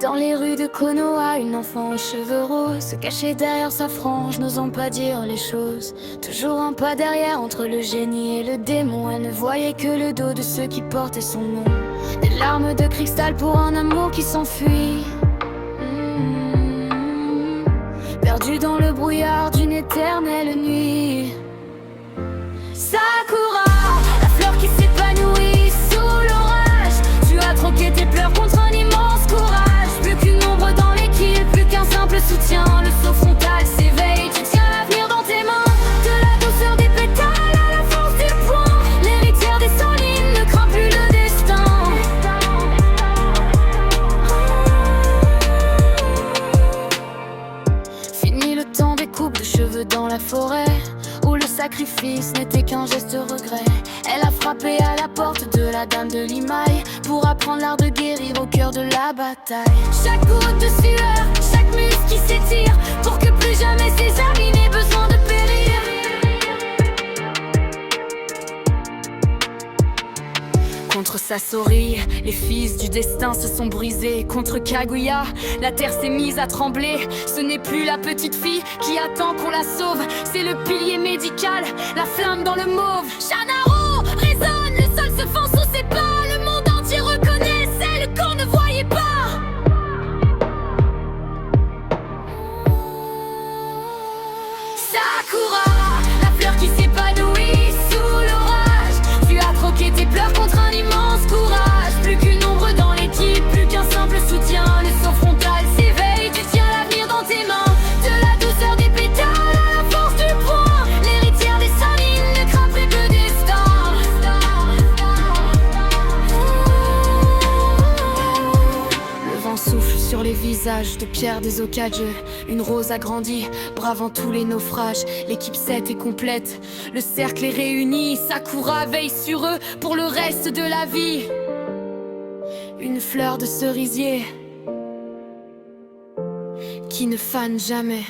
Dans les rues de Konoha, une enfant aux cheveux roses se cachait derrière sa frange, n'osant pas dire les choses. Toujours un pas derrière entre le génie et le démon. Elle ne voyait que le dos de ceux qui portaient son nom. Des larmes de cristal pour un amour qui s'enfuit. Perdu dans le brouillard d'une éternelle nuit. Sakura, la fleur qui s'épanouit sous l'orage. Tu as troqué tes pleurs contre un immense courage. Plus qu'une ombre dans l'équipe, plus qu'un simple soutien. Le saut frontal s'éveille, tu tiens l'avenir dans tes mains. De la douceur des pétales à la force du poing. L'héritière des 100 lignes ne craint plus le destin. Fini le temps des coupes de cheveux dans la forêt, où le sacrifice n'était qu'un geste regret. Elle a frappé à la porte de la dame de Limaï pour apprendre l'art de guérir au cœur de la bataille. Chaque goutte de sueur, chaque muscle qui s'étire, pour que plus jamais ses amis n'aient besoin de périr. Contre Sasori, les fils du destin se sont brisés. Contre Kaguya, la terre s'est mise à trembler. Ce n'est plus la petite fille qui attend qu'on la sauve, c'est le pilier médical, la flamme dans le mauve. Shanaro résonne, le sol se fend sous ses pas. Le monde entier reconnaît celle qu'on ne voyait pas. Sakura, la fleur qui s'épanouit sous l'orage. Tu as troqué tes pleurs contre un immense courage. Plus qu'une ombre dans l'équipe, plus qu'un simple soutien. Le saut frontal s'éveille, tu tiens l'avenir dans tes mains. De la douceur des pétales à la force du poing. L'héritière des 100 lignes ne craint plus que le destin. Le vent souffle sur les visages de pierre des Hokage. Une rose a grandi, bravant tous les naufrages. L'équipe 7 est complète, le cercle est réuni. Sakura veille sur eux pour le reste de la vie. Une fleur de cerisier qui ne fane jamais.